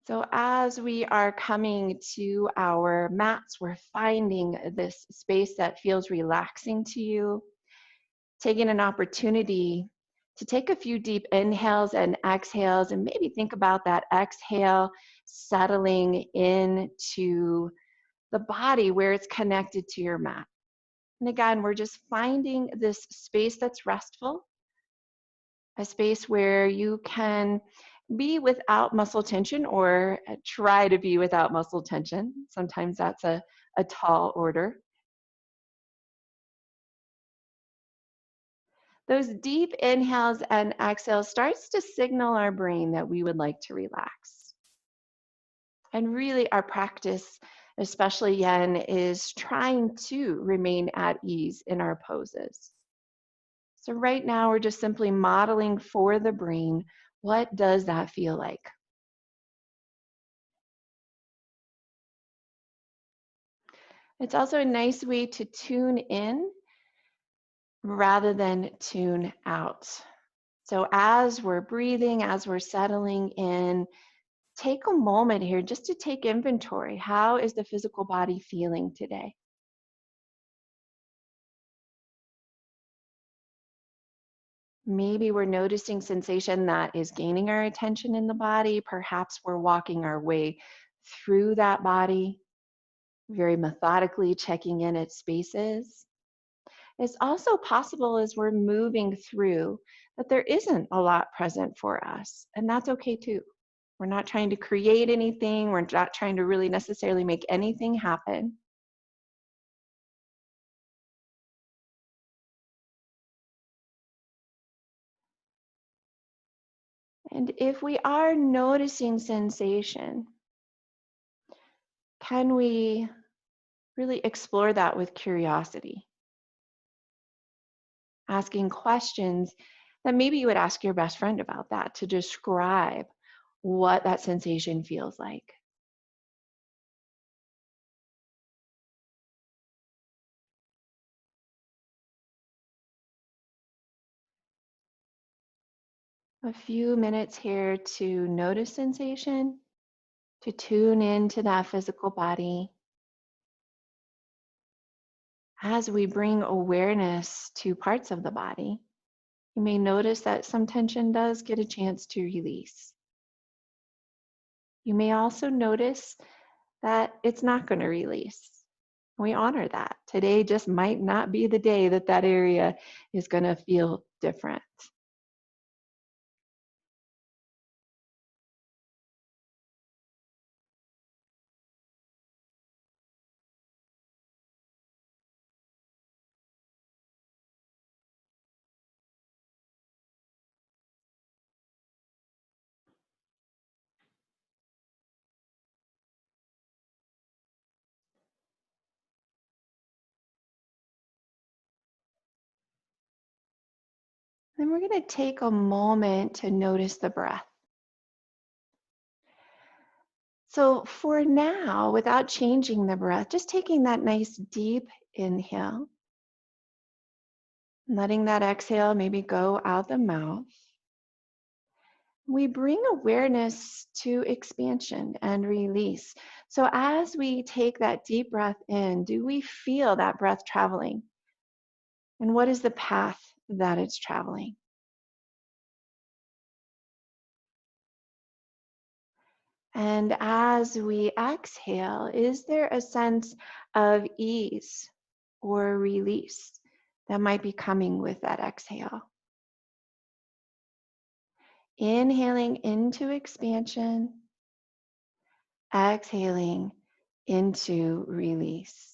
So, as we are coming to our mats, we're finding this space that feels relaxing to you, taking an opportunity to take a few deep inhales and exhales, and maybe think about that exhale settling into the body where it's connected to your mat. And again, we're just finding this space that's restful, a space where you can be without muscle tension or try to be without muscle tension. Sometimes that's a tall order. Those deep inhales and exhales starts to signal our brain that we would like to relax. And really our practice, especially yen, is trying to remain at ease in our poses. So right now we're just simply modeling for the brain, what does that feel like? It's also a nice way to tune in rather than tune out. So as we're breathing, as we're settling in, take a moment here just to take inventory. How is the physical body feeling today? Maybe we're noticing sensation that is gaining our attention in the body. Perhaps we're walking our way through that body, very methodically checking in at spaces. It's also possible as we're moving through that there isn't a lot present for us, and that's okay too. We're not trying to create anything, we're not trying to really necessarily make anything happen. And if we are noticing sensation, can we really explore that with curiosity? Asking questions that maybe you would ask your best friend about that to describe what that sensation feels like. A few minutes here to notice sensation, to tune into that physical body. As we bring awareness to parts of the body, you may notice that some tension does get a chance to release. You may also notice that it's not going to release. We honor that. Today just might not be the day that that area is going to feel different. Then we're going to take a moment to notice the breath. So for now, without changing the breath, just taking that nice deep inhale, letting that exhale maybe go out the mouth. We bring awareness to expansion and release. So as we take that deep breath in, do we feel that breath traveling? And what is the path that it's traveling? And as we exhale, is there a sense of ease or release that might be coming with that exhale? Inhaling into expansion, exhaling into release.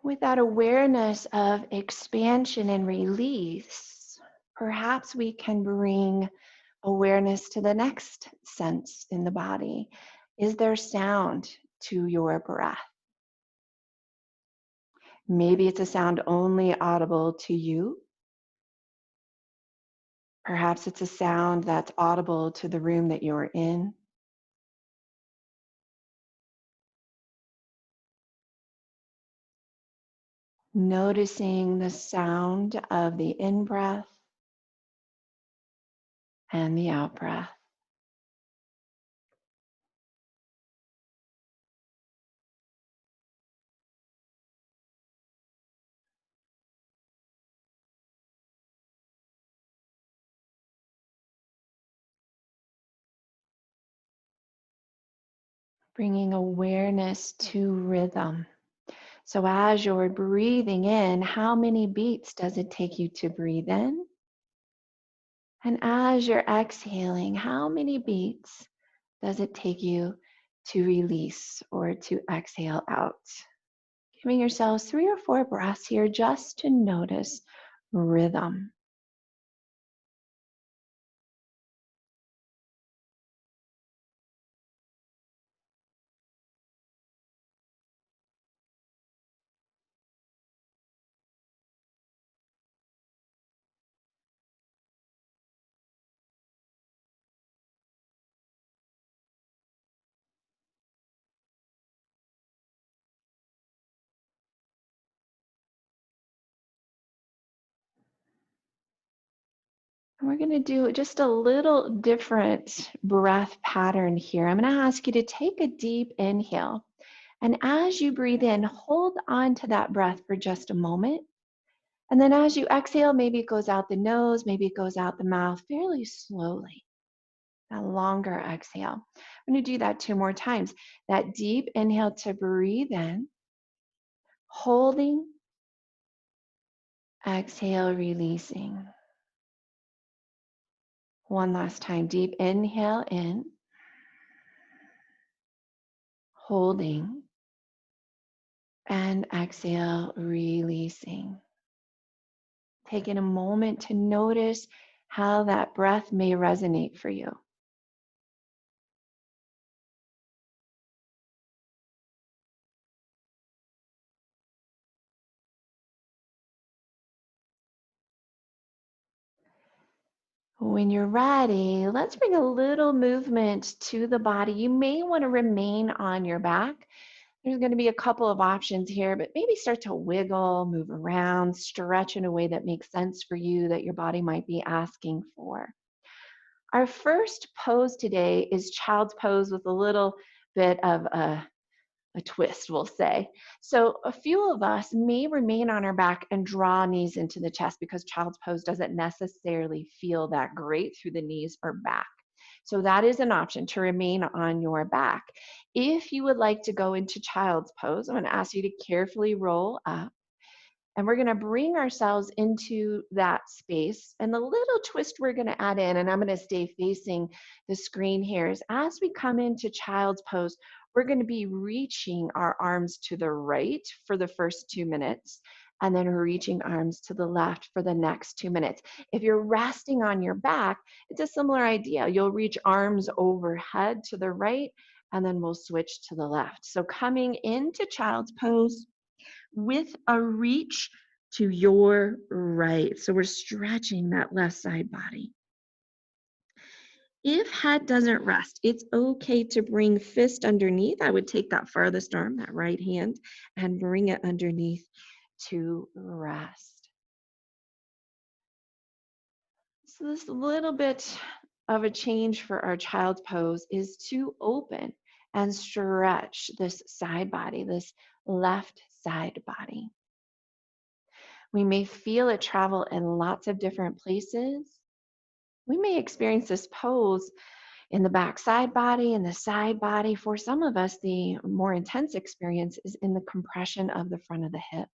With that awareness of expansion and release, perhaps we can bring awareness to the next sense in the body. Is there sound to your breath? Maybe it's a sound only audible to you. Perhaps it's a sound that's audible to the room that you're in. Noticing the sound of the in-breath and the out-breath. Bringing awareness to rhythm. So as you're breathing in, how many beats does it take you to breathe in? And as you're exhaling, how many beats does it take you to release or to exhale out? Giving yourselves 3 or 4 breaths here just to notice rhythm. And we're going to do just a little different breath pattern here. I'm going to ask you to take a deep inhale. And as you breathe in, hold on to that breath for just a moment. And then as you exhale, maybe it goes out the nose, maybe it goes out the mouth fairly slowly. A longer exhale. I'm going to do that 2 more times. That deep inhale to breathe in, holding, exhale, releasing. One last time. Deep inhale in, holding, and exhale, releasing. Taking a moment to notice how that breath may resonate for you. When you're ready, let's bring a little movement to the body. You may want to remain on your back. There's going to be a couple of options here, but maybe start to wiggle, move around, stretch in a way that makes sense for you, that your body might be asking for. Our first pose today is child's pose with a little bit of a twist, we'll say. So a few of us may remain on our back and draw knees into the chest because child's pose doesn't necessarily feel that great through the knees or back. So that is an option, to remain on your back. If you would like to go into child's pose, I'm going to ask you to carefully roll up. And we're going to bring ourselves into that space. And the little twist we're going to add in, and I'm going to stay facing the screen here, is as we come into child's pose, we're going to be reaching our arms to the right for the first 2 minutes, and then reaching arms to the left for the next 2 minutes. If you're resting on your back, it's a similar idea. You'll reach arms overhead to the right, and then we'll switch to the left. So coming into child's pose, with a reach to your right. So we're stretching that left side body. If head doesn't rest, it's okay to bring fist underneath. I would take that farthest arm, that right hand, and bring it underneath to rest. So this little bit of a change for our child's pose is to open and stretch this side body, this left side body. We may feel it travel in lots of different places. We may experience this pose in the back side body, in the side body. For some of us, the more intense experience is in the compression of the front of the hips.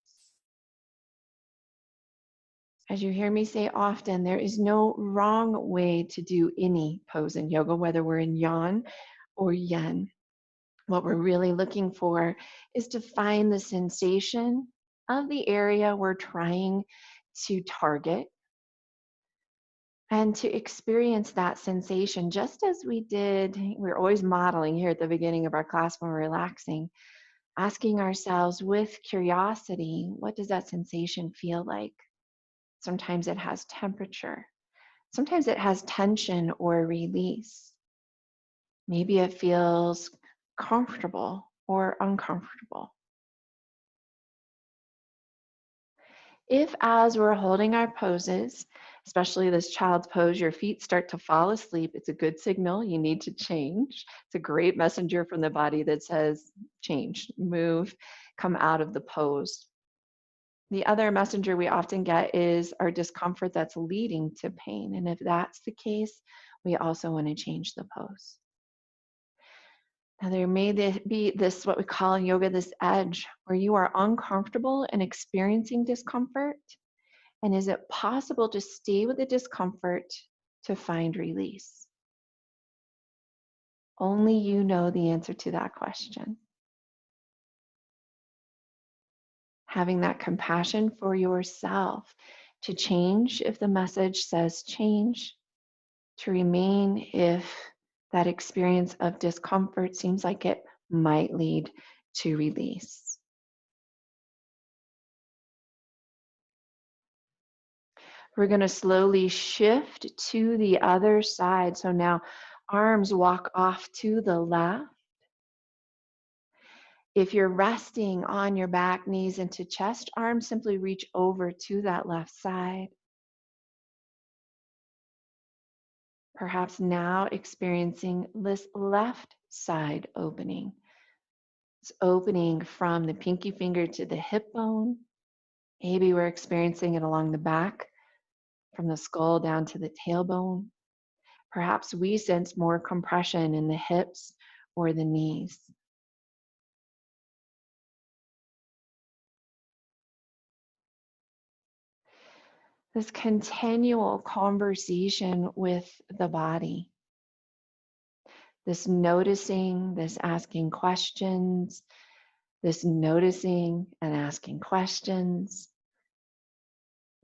As you hear me say often, there is no wrong way to do any pose in yoga, whether we're in yan or yin. What we're really looking for is to find the sensation of the area we're trying to target, and to experience that sensation just as we did. We're always modeling here at the beginning of our class when we're relaxing, asking ourselves with curiosity, what does that sensation feel like? Sometimes it has temperature. Sometimes it has tension or release. Maybe it feels comfortable or uncomfortable. If, as we're holding our poses, especially this child's pose, your feet start to fall asleep, it's a good signal you need to change. It's a great messenger from the body that says, change, move, come out of the pose. The other messenger we often get is our discomfort that's leading to pain. And if that's the case, we also want to change the pose. Now, there may be this, what we call in yoga, this edge where you are uncomfortable and experiencing discomfort. And is it possible to stay with the discomfort to find release? Only you know the answer to that question. Having that compassion for yourself to change if the message says change, to remain if that experience of discomfort seems like it might lead to release. We're going to slowly shift to the other side. So now arms walk off to the left. If you're resting on your back, knees into chest, arms simply reach over to that left side. Perhaps now experiencing this left side opening. It's opening from the pinky finger to the hip bone. Maybe we're experiencing it along the back, from the skull down to the tailbone. Perhaps we sense more compression in the hips or the knees. This continual conversation with the body, this noticing, this asking questions, this noticing and asking questions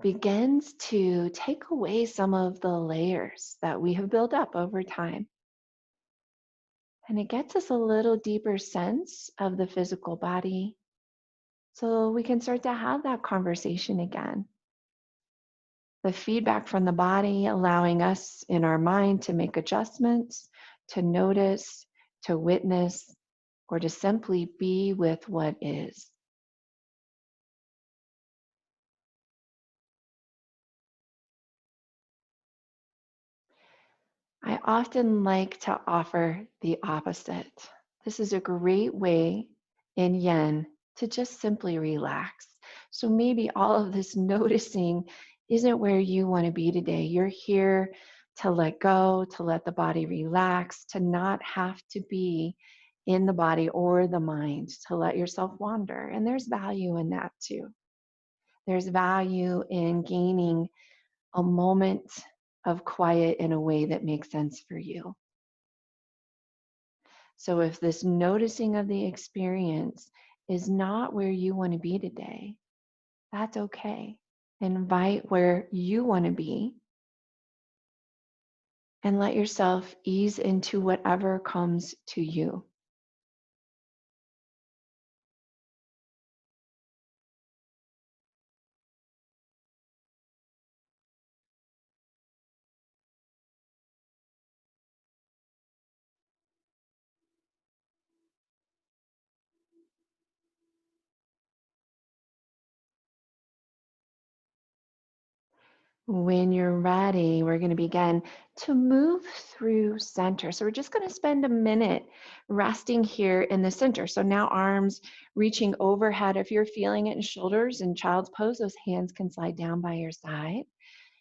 begins to take away some of the layers that we have built up over time. And it gets us a little deeper sense of the physical body so we can start to have that conversation again. The feedback from the body allowing us in our mind to make adjustments, to notice, to witness, or to simply be with what is. I often like to offer the opposite. This is a great way in Yin to just simply relax. So maybe all of this noticing isn't where you want to be today. You're here to let go, to let the body relax, to not have to be in the body or the mind, to let yourself wander. And there's value in that too. There's value in gaining a moment of quiet in a way that makes sense for you. So if this noticing of the experience is not where you want to be today, that's okay. Invite where you want to be and let yourself ease into whatever comes to you. When you're ready, we're going to begin to move through center. So we're just going to spend a minute resting here in the center. So now arms reaching overhead. If you're feeling it in shoulders and child's pose, those hands can slide down by your side.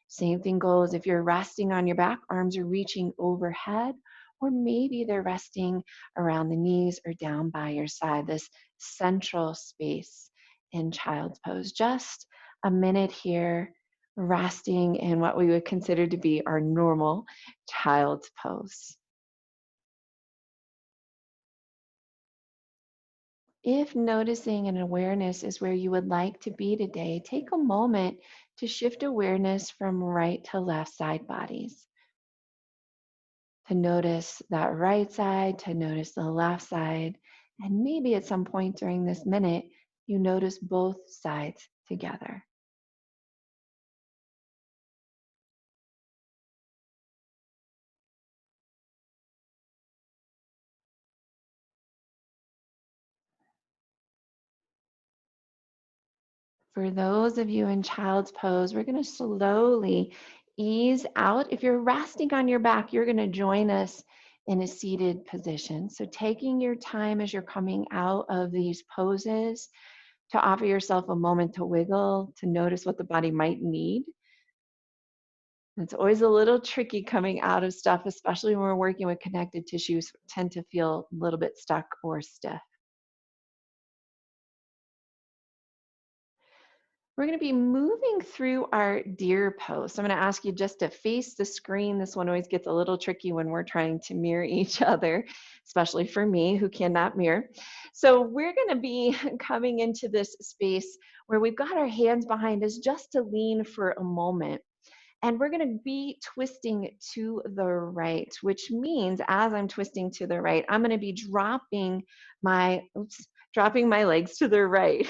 Same thing goes if you're resting on your back, arms are reaching overhead, or maybe they're resting around the knees or down by your side, this central space in child's pose. Just a minute here, resting in what we would consider to be our normal child's pose. If noticing and awareness is where you would like to be today, take a moment to shift awareness from right to left side bodies. To notice that right side, to notice the left side, and maybe at some point during this minute, you notice both sides together. For those of you in child's pose, we're going to slowly ease out. If you're resting on your back, you're going to join us in a seated position. So, taking your time as you're coming out of these poses to offer yourself a moment to wiggle, to notice what the body might need. It's always a little tricky coming out of stuff, especially when we're working with connective tissues, tend to feel a little bit stuck or stiff. We're going to be moving through our deer pose. So I'm going to ask you just to face the screen. This one always gets a little tricky when we're trying to mirror each other, especially for me who cannot mirror. So we're going to be coming into this space where we've got our hands behind us just to lean for a moment. And we're going to be twisting to the right, which means as I'm twisting to the right, I'm going to be dropping my legs to the right.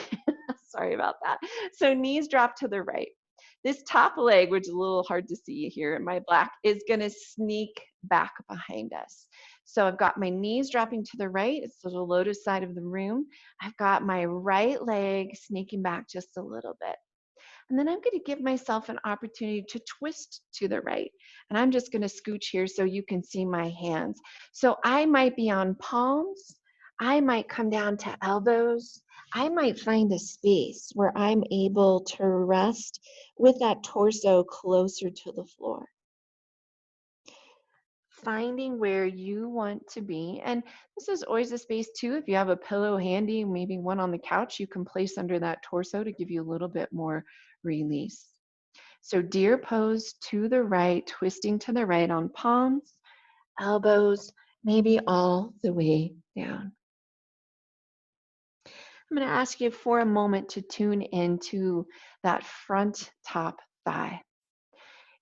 Sorry about that. So knees drop to the right. This top leg, which is a little hard to see here in my black, is going to sneak back behind us. So I've got my knees dropping to the right. It's the lotus side of the room. I've got my right leg sneaking back just a little bit. And then I'm going to give myself an opportunity to twist to the right. And I'm just going to scooch here so you can see my hands. So I might be on palms. I might come down to elbows. I might find a space where I'm able to rest with that torso closer to the floor. Finding where you want to be. And this is always a space too. If you have a pillow handy, maybe one on the couch, you can place under that torso to give you a little bit more release. So deer pose to the right, twisting to the right on palms, elbows, maybe all the way down. I'm going to ask you for a moment to tune into that front top thigh.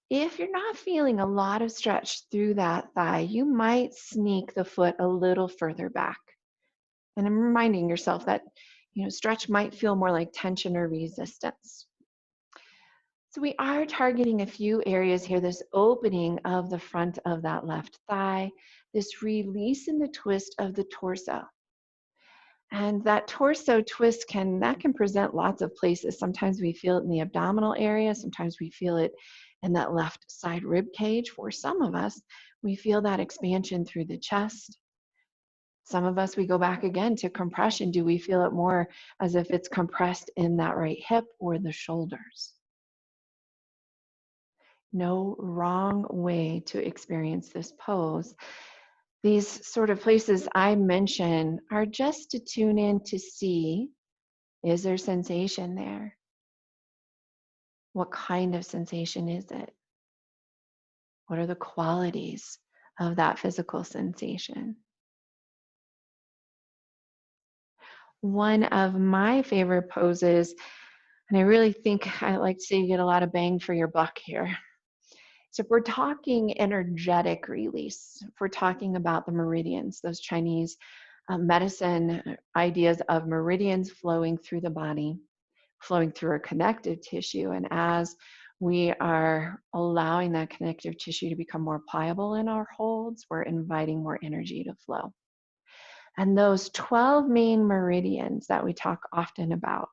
If you're not feeling a lot of stretch through that thigh, you might sneak the foot a little further back. And I'm reminding yourself that, stretch might feel more like tension or resistance. So we are targeting a few areas here, this opening of the front of that left thigh, this release in the twist of the torso. And that torso twist can present lots of places. Sometimes we feel it in the abdominal area, sometimes we feel it in that left side rib cage. For some of us, we feel that expansion through the chest. Some of us, we go back again to compression. Do we feel it more as if it's compressed in that right hip or the shoulders? No wrong way to experience this pose. These sort of places I mention are just to tune in to see, is there sensation there? What kind of sensation is it? What are the qualities of that physical sensation? One of my favorite poses, and I really think I like to say you get a lot of bang for your buck here. So if we're talking energetic release, if we're talking about the meridians, those Chinese medicine ideas of meridians flowing through the body, flowing through our connective tissue, and as we are allowing that connective tissue to become more pliable in our holds, we're inviting more energy to flow. And those 12 main meridians that we talk often about,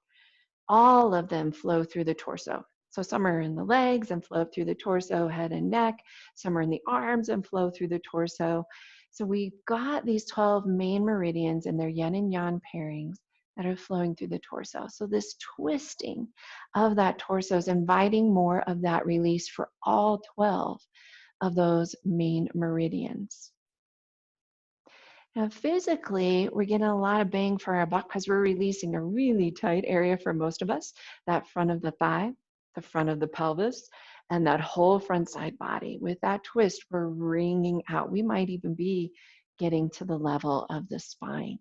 all of them flow through the torso. So some are in the legs and flow through the torso, head and neck. Some are in the arms and flow through the torso. So we've got these 12 main meridians and their yin and yang pairings that are flowing through the torso. So this twisting of that torso is inviting more of that release for all 12 of those main meridians. Now, physically, we're getting a lot of bang for our buck because we're releasing a really tight area for most of us, that front of the thigh, the front of the pelvis, and that whole front side body. With that twist, we're wringing out. We might even be getting to the level of the spine.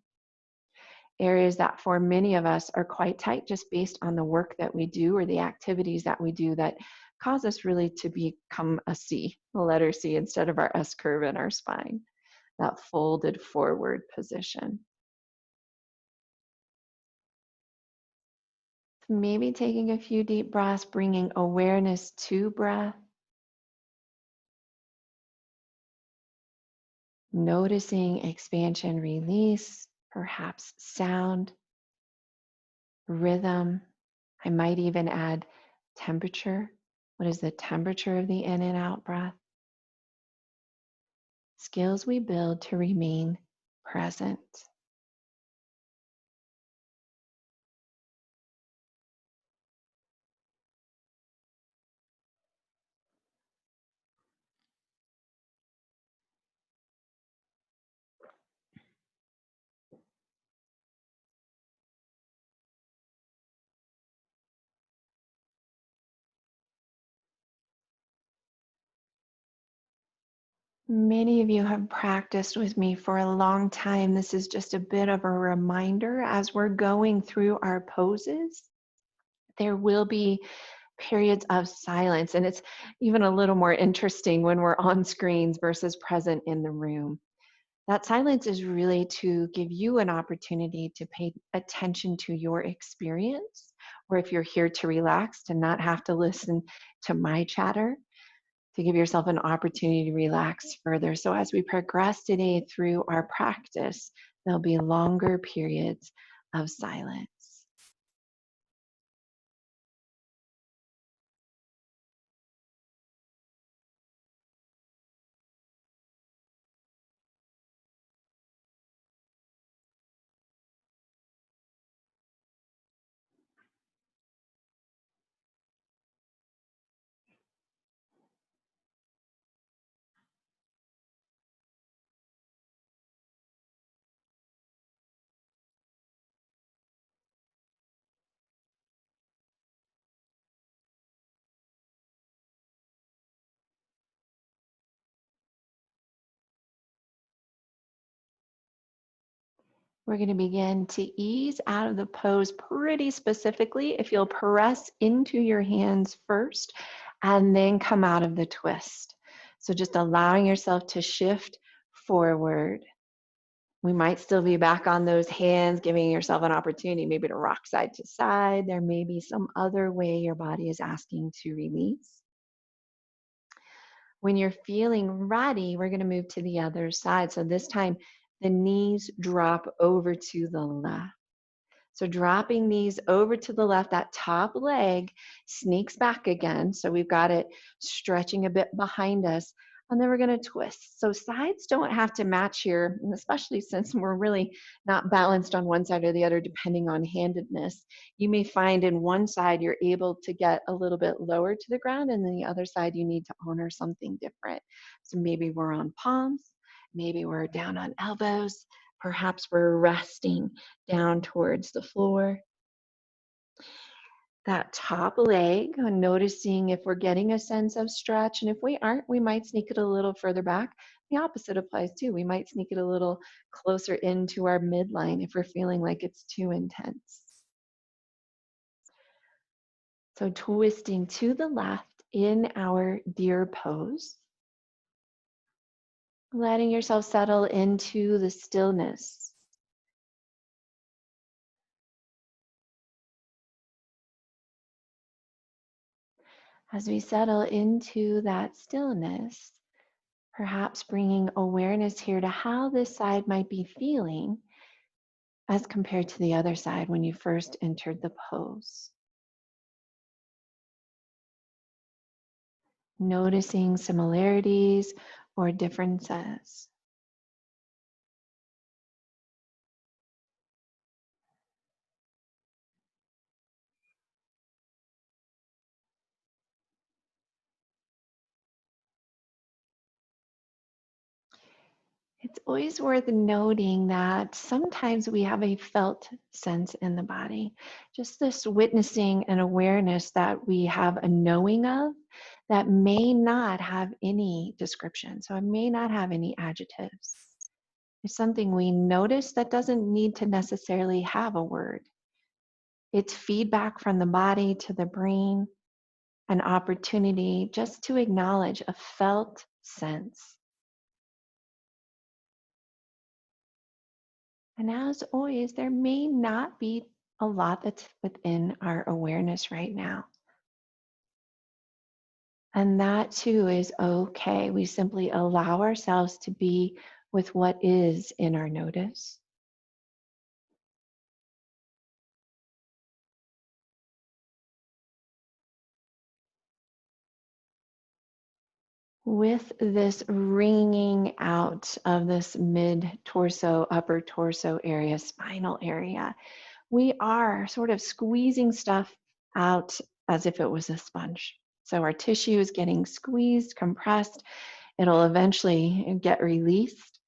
Areas that for many of us are quite tight just based on the work that we do or the activities that we do that cause us really to become a C, the letter C, instead of our S curve in our spine, that folded forward position. Maybe taking a few deep breaths, bringing awareness to breath, noticing expansion, release, perhaps sound, rhythm, I might even add temperature. What is the temperature of the in and out breath? Skills we build to remain present. Many of you have practiced with me for a long time. This is just a bit of a reminder as we're going through our poses. There will be periods of silence, and it's even a little more interesting when we're on screens versus present in the room. That silence is really to give you an opportunity to pay attention to your experience, or if you're here to relax, to not have to listen to my chatter, to give yourself an opportunity to relax further. So, as we progress today through our practice, there'll be longer periods of silence. We're going to begin to ease out of the pose pretty specifically. If you'll press into your hands first and then come out of the twist. So just allowing yourself to shift forward. We might still be back on those hands, giving yourself an opportunity maybe to rock side to side. There may be some other way your body is asking to release. When you're feeling ready, we're going to move to the other side. So this time, the knees drop over to the left. So dropping these over to the left, that top leg sneaks back again. So we've got it stretching a bit behind us. And then we're going to twist. So sides don't have to match here, and especially since we're really not balanced on one side or the other, depending on handedness. You may find in one side you're able to get a little bit lower to the ground, and then the other side you need to honor something different. So maybe we're on palms, maybe we're down on elbows, perhaps we're resting down towards the floor. That top leg, noticing if we're getting a sense of stretch. And if we aren't, we might sneak it a little further back. The opposite applies too. We might sneak it a little closer into our midline if we're feeling like it's too intense. So twisting to the left in our deer pose. Letting yourself settle into the stillness. As we settle into that stillness, perhaps bringing awareness here to how this side might be feeling as compared to the other side when you first entered the pose. Noticing similarities or differences. It's always worth noting that sometimes we have a felt sense in the body, just this witnessing and awareness that we have a knowing of that may not have any description. So it may not have any adjectives. It's something we notice that doesn't need to necessarily have a word. It's feedback from the body to the brain, an opportunity just to acknowledge a felt sense. And as always, there may not be a lot that's within our awareness right now. And that too is okay. We simply allow ourselves to be with what is in our notice. With this wringing out of this mid torso, upper torso area, spinal area, we are sort of squeezing stuff out as if it was a sponge. So our tissue is getting squeezed, compressed. It'll eventually get released.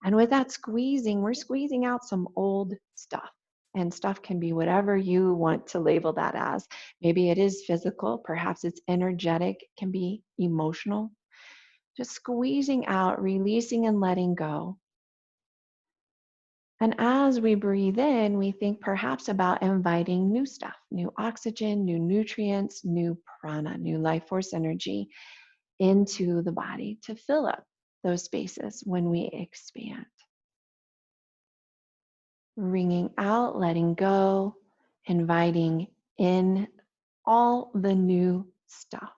And with that squeezing, we're squeezing out some old stuff. And stuff can be whatever you want to label that as. Maybe it is physical, perhaps it's energetic, it can be emotional. Just squeezing out, releasing and letting go. And as we breathe in, we think perhaps about inviting new stuff, new oxygen, new nutrients, new prana, new life force energy into the body to fill up those spaces when we expand. Wringing out, letting go, inviting in all the new stuff.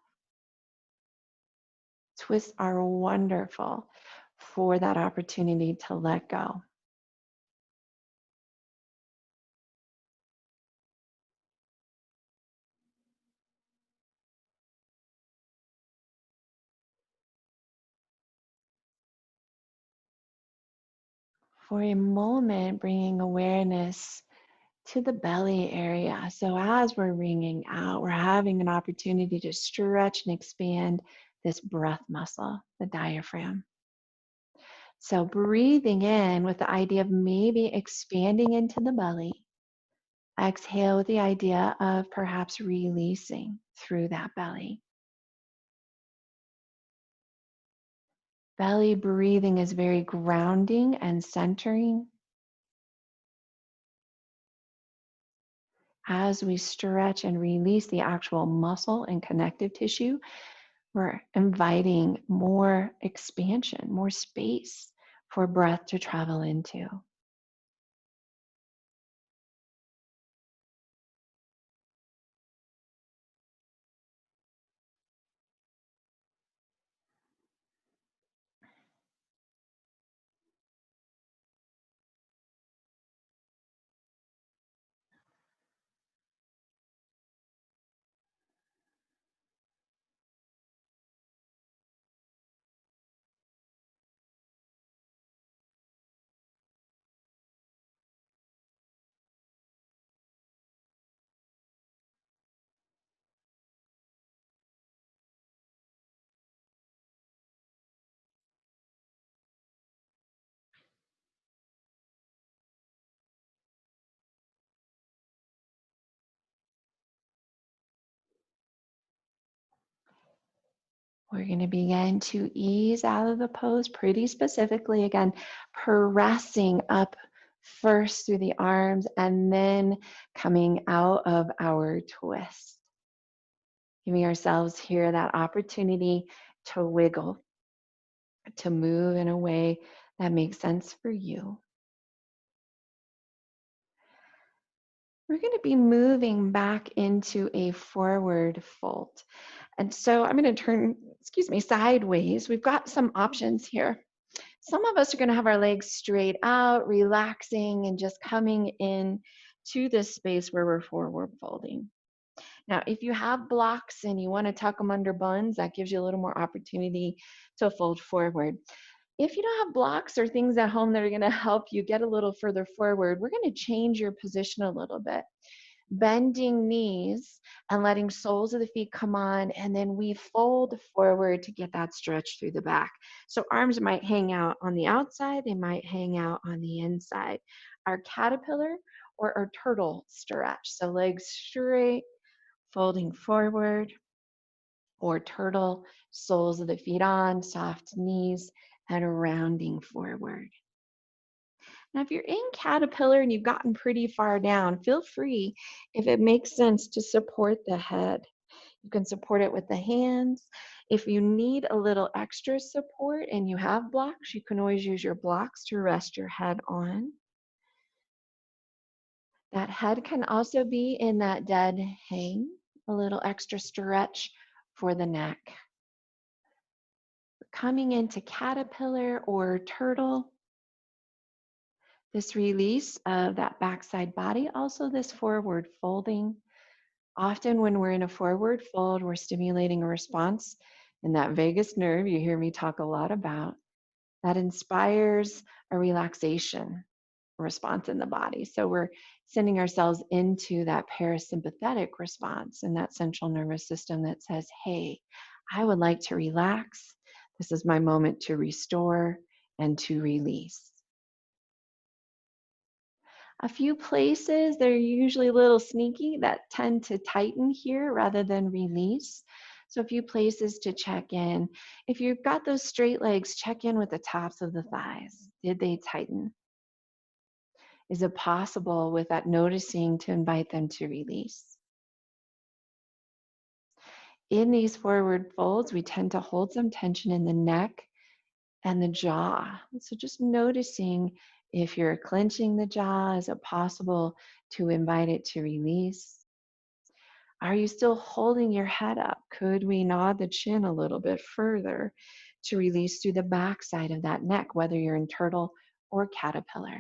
Twists are wonderful for that opportunity to let go. For a moment, bringing awareness to the belly area. So as we're wringing out, we're having an opportunity to stretch and expand this breath muscle, the diaphragm. So breathing in with the idea of maybe expanding into the belly. Exhale with the idea of perhaps releasing through that belly. Belly breathing is very grounding and centering. As we stretch and release the actual muscle and connective tissue, we're inviting more expansion, more space for breath to travel into. We're going to begin to ease out of the pose pretty specifically. Again, pressing up first through the arms and then coming out of our twist. Giving ourselves here that opportunity to wiggle, to move in a way that makes sense for you. We're going to be moving back into a forward fold. And so I'm going to turn, sideways. We've got some options here. Some of us are going to have our legs straight out, relaxing, and just coming in to this space where we're forward folding. Now, if you have blocks and you want to tuck them under buns, that gives you a little more opportunity to fold forward. If you don't have blocks or things at home that are going to help you get a little further forward, we're going to change your position a little bit. Bending knees and letting soles of the feet come on, and then we fold forward to get that stretch through the back. So arms might hang out on the outside, they might hang out on the inside. Our caterpillar or our turtle stretch. So legs straight, folding forward, or turtle, soles of the feet on, soft knees, and rounding forward. Now, if you're in caterpillar and you've gotten pretty far down, feel free, if it makes sense, to support the head. You can support it with the hands. If you need a little extra support and you have blocks, you can always use your blocks to rest your head on. That head can also be in that dead hang, a little extra stretch for the neck. Coming into caterpillar or turtle, this release of that backside body, also this forward folding. Often when we're in a forward fold, we're stimulating a response And that vagus nerve, you hear me talk a lot about, that inspires a relaxation response in the body. So we're sending ourselves into that parasympathetic response in that central nervous system that says, hey, I would like to relax. This is my moment to restore and to release. A few places, they're usually a little sneaky that tend to tighten here rather than release. So, a few places to check in. If you've got those straight legs, check in with the tops of the thighs. Did they tighten? Is it possible with that noticing to invite them to release? In these forward folds, we tend to hold some tension in the neck and the jaw. So just noticing if you're clenching the jaw, is it possible to invite it to release? Are you still holding your head up? Could we nod the chin a little bit further to release through the back side of that neck, whether you're in turtle or caterpillar?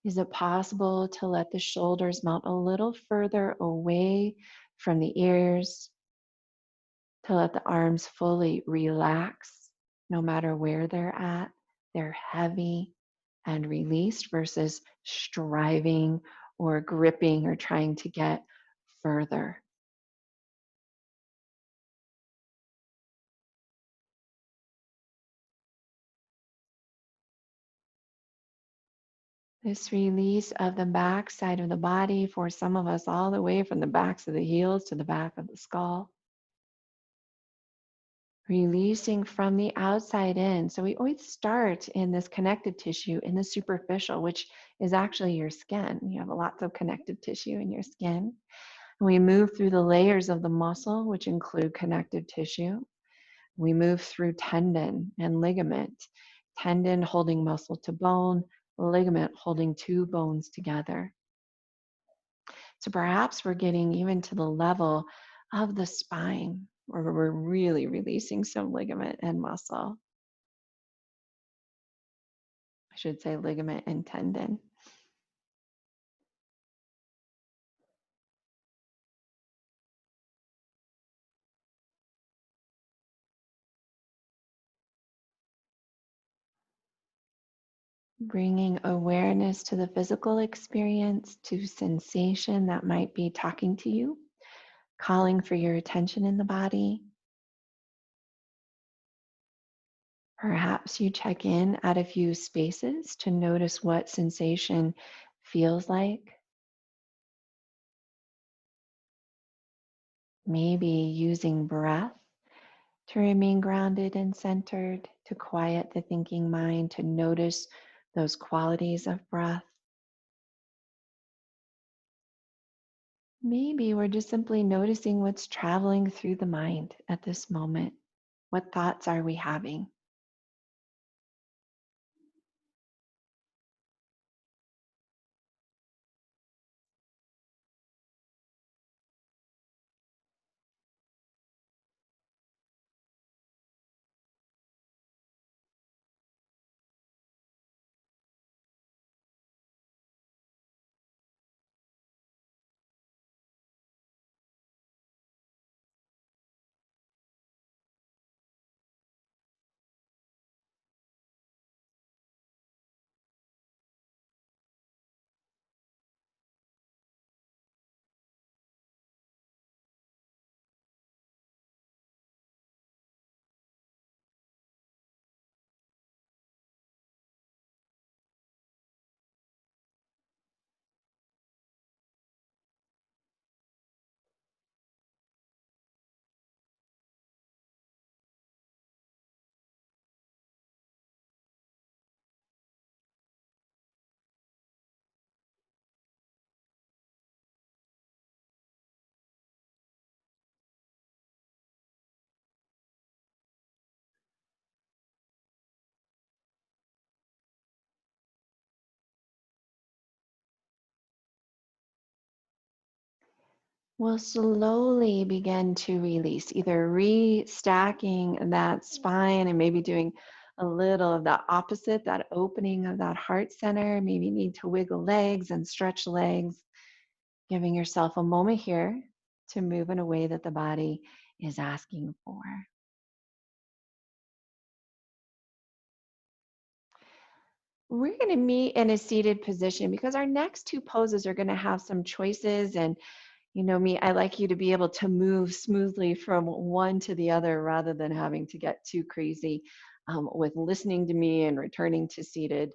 Is it possible to let the shoulders melt a little further away from the ears, to let the arms fully relax no matter where they're at? They're heavy and released versus striving or gripping or trying to get further. This release of the back side of the body for some of us, all the way from the backs of the heels to the back of the skull. Releasing from the outside in. So we always start in this connective tissue in the superficial, which is actually your skin. You have lots of connective tissue in your skin. And we move through the layers of the muscle, which include connective tissue. We move through tendon and ligament, tendon holding muscle to bone, ligament holding two bones together. So perhaps we're getting even to the level of the spine, where we're really releasing some ligament and muscle. I should say ligament and tendon. Bringing awareness to the physical experience, to sensation that might be talking to you, calling for your attention in the body. Perhaps you check in at a few spaces to notice what sensation feels like. Maybe using breath to remain grounded and centered, to quiet the thinking mind, to notice those qualities of breath. Maybe we're just simply noticing what's traveling through the mind at this moment. What thoughts are we having? We'll slowly begin to release, either restacking that spine and maybe doing a little of the opposite, that opening of that heart center. Maybe need to wiggle legs and stretch legs, giving yourself a moment here to move in a way that the body is asking for. We're going to meet in a seated position because our next two poses are going to have some choices. And you know me, I like you to be able to move smoothly from one to the other rather than having to get too crazy with listening to me and returning to seated.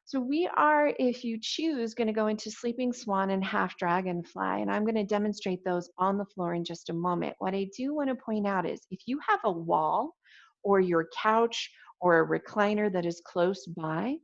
So we are, if you choose, going to go into sleeping swan and half dragonfly, and I'm going to demonstrate those on the floor in just a moment. What I do want to point out is if you have a wall or your couch or a recliner that is close by,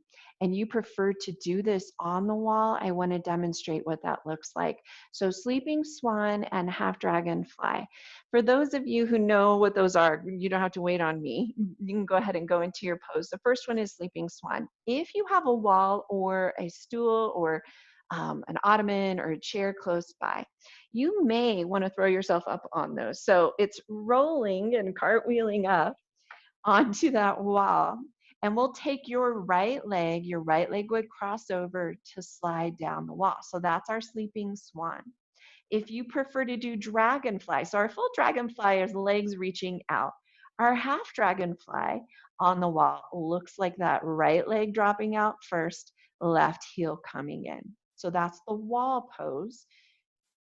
and you prefer to do this on the wall, I want to demonstrate what that looks like. So sleeping swan and half dragonfly. For those of you who know what those are, you don't have to wait on me. You can go ahead and go into your pose. The first one is sleeping swan. If you have a wall or a stool or an ottoman or a chair close by, you may want to throw yourself up on those. So it's rolling and cartwheeling up onto that wall. And we'll take your right leg would cross over to slide down the wall. So that's our sleeping swan. If you prefer to do dragonfly, so our full dragonfly is legs reaching out. Our half dragonfly on the wall looks like that right leg dropping out first, left heel coming in. So that's the wall pose.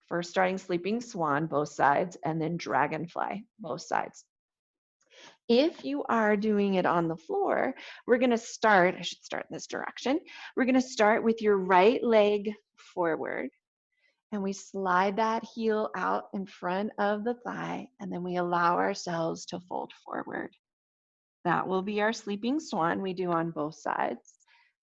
First starting sleeping swan, both sides, and then dragonfly, both sides. If you are doing it on the floor, we're going to start, I should start in this direction. We're going to start with your right leg forward, and we slide that heel out in front of the thigh, and then we allow ourselves to fold forward. That will be our sleeping swan we do on both sides.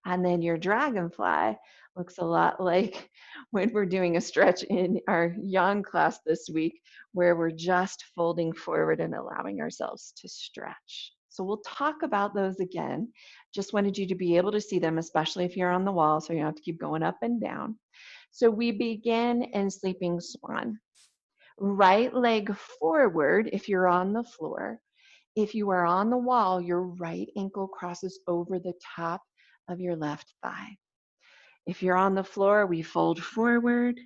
And then your dragonfly looks a lot like when we're doing a stretch in our yang class this week, where we're just folding forward and allowing ourselves to stretch. So we'll talk about those again. Just wanted you to be able to see them, especially if you're on the wall, so you don't have to keep going up and down. So we begin in sleeping swan. Right leg forward if you're on the floor. If you are on the wall, your right ankle crosses over the top of your left thigh. If you're on the floor, we fold forward.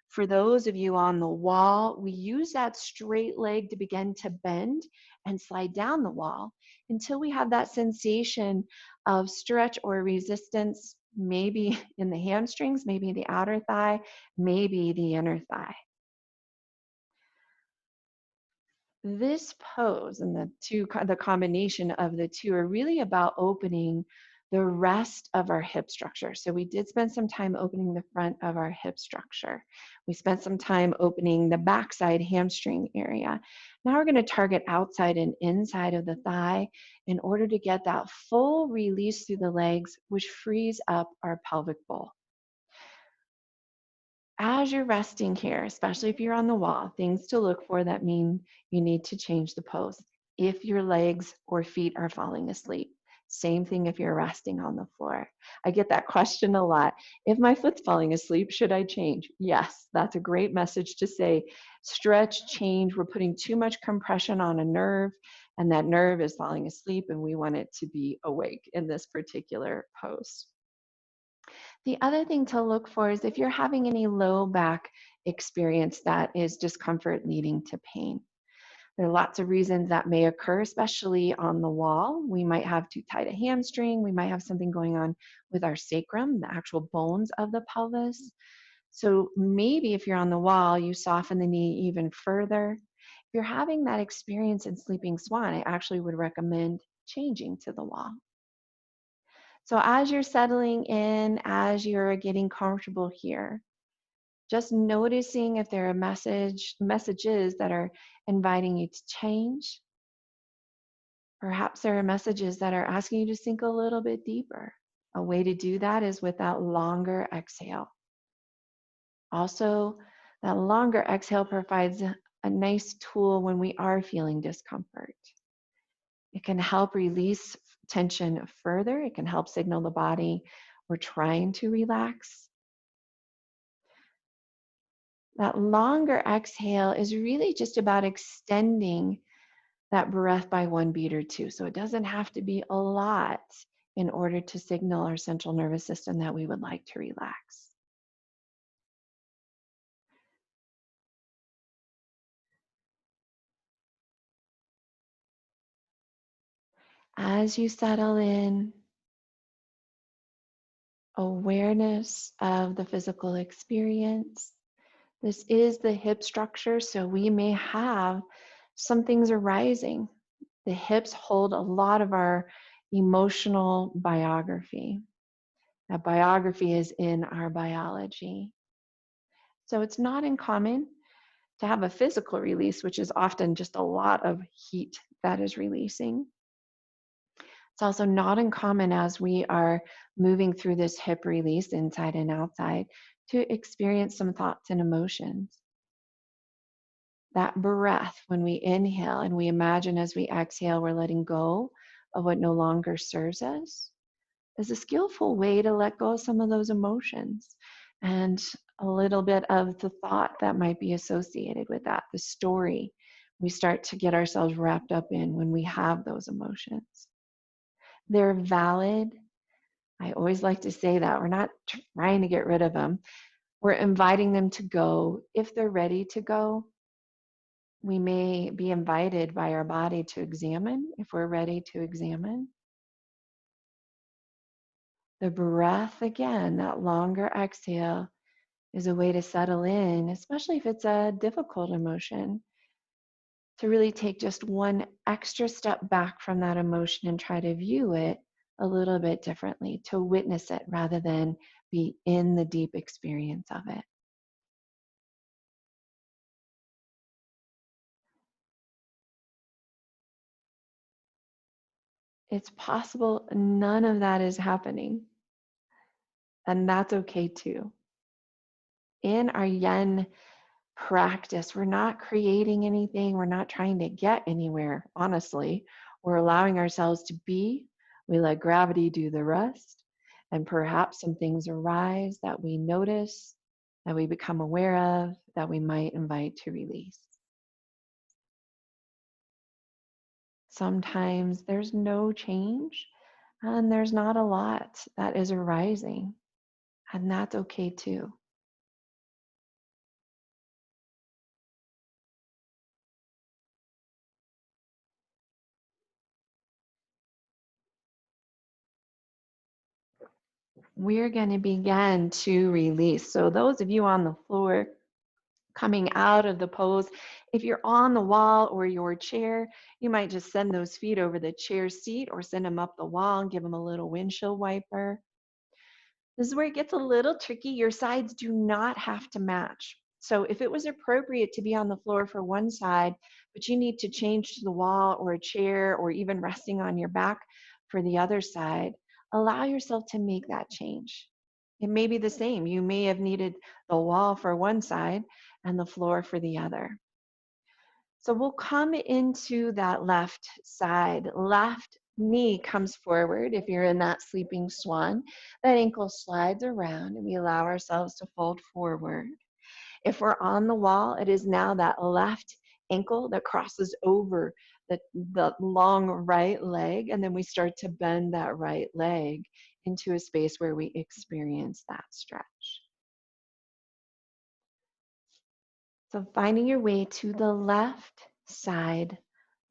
For those of you on the wall, we use that straight leg to begin to bend and slide down the wall until we have that sensation of stretch or resistance, maybe in the hamstrings, maybe the outer thigh, maybe the inner thigh. This pose and the combination of the two are really about opening the rest of our hip structure. So we did spend some time opening the front of our hip structure. We spent some time opening the backside hamstring area. Now we're going to target outside and inside of the thigh in order to get that full release through the legs, which frees up our pelvic bowl. As you're resting here, especially if you're on the wall, things to look for that mean you need to change the pose. If your legs or feet are falling asleep, same thing if you're resting on the floor. I get that question a lot. If my foot's falling asleep, should I change? Yes, that's a great message to say. Stretch, change. We're putting too much compression on a nerve, and that nerve is falling asleep, and we want it to be awake in this particular pose. The other thing to look for is if you're having any low back experience that is discomfort leading to pain. There are lots of reasons that may occur, especially on the wall. We might have too tight a hamstring. We might have something going on with our sacrum, the actual bones of the pelvis. So maybe if you're on the wall, you soften the knee even further. If you're having that experience in sleeping swan, I actually would recommend changing to the wall. So as you're settling in, as you're getting comfortable here, just noticing if there are messages that are inviting you to change. Perhaps there are messages that are asking you to sink a little bit deeper. A way to do that is with that longer exhale. Also, that longer exhale provides a nice tool when we are feeling discomfort. It can help release tension further. It can help signal the body we're trying to relax. That longer exhale is really just about extending that breath by one beat or two. So it doesn't have to be a lot in order to signal our central nervous system that we would like to relax. As you settle in, awareness of the physical experience. This is the hip structure, so we may have some things arising. The hips hold a lot of our emotional biography. That biography is in our biology. So it's not uncommon to have a physical release, which is often just a lot of heat that is releasing. It's also not uncommon as we are moving through this hip release inside and outside to experience some thoughts and emotions. That breath, when we inhale and we imagine as we exhale, we're letting go of what no longer serves us, is a skillful way to let go of some of those emotions and a little bit of the thought that might be associated with that, the story we start to get ourselves wrapped up in when we have those emotions. They're valid. I always like to say that we're not trying to get rid of them. We're inviting them to go. If they're ready to go, we may be invited by our body to examine if we're ready to examine. The breath, again, that longer exhale is a way to settle in, especially if it's a difficult emotion, to really take just one extra step back from that emotion and try to view it a little bit differently, to witness it rather than be in the deep experience of it. It's possible none of that is happening, and that's okay too. In our yen practice, we're not creating anything, we're not trying to get anywhere, honestly. We're allowing ourselves to be. We let gravity do the rest, and perhaps some things arise that we notice, that we become aware of, that we might invite to release. Sometimes there's no change and there's not a lot that is arising, and that's okay too. We're going to begin to release. So, those of you on the floor coming out of the pose, if you're on the wall or your chair, you might just send those feet over the chair seat or send them up the wall and give them a little windshield wiper. This is where it gets a little tricky. Your sides do not have to match. So if it was appropriate to be on the floor for one side, but you need to change to the wall or a chair or even resting on your back for the other side, allow yourself to make that change. It may be the same. You may have needed the wall for one side and the floor for the other. So we'll come into that left side. Left knee comes forward if you're in that sleeping swan. That ankle slides around and we allow ourselves to fold forward. If we're on the wall, it is now that left ankle that crosses over the long right leg, and then we start to bend that right leg into a space where we experience that stretch. So finding your way to the left side,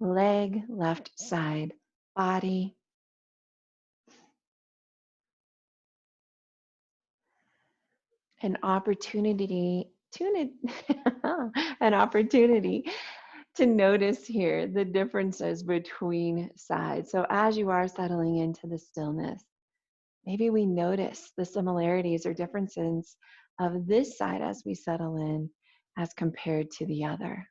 leg, left side, body. An opportunity, tune it, an opportunity to notice here the differences between sides. So as you are settling into the stillness, maybe we notice the similarities or differences of this side as we settle in as compared to the other.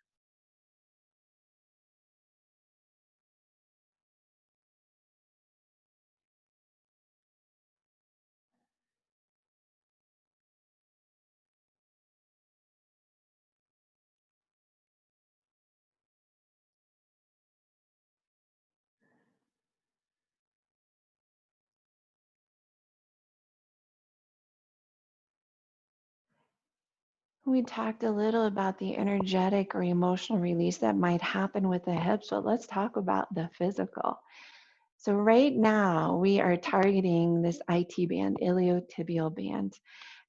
We talked a little about the energetic or emotional release that might happen with the hips, but let's talk about the physical. So right now we are targeting this IT band, iliotibial band.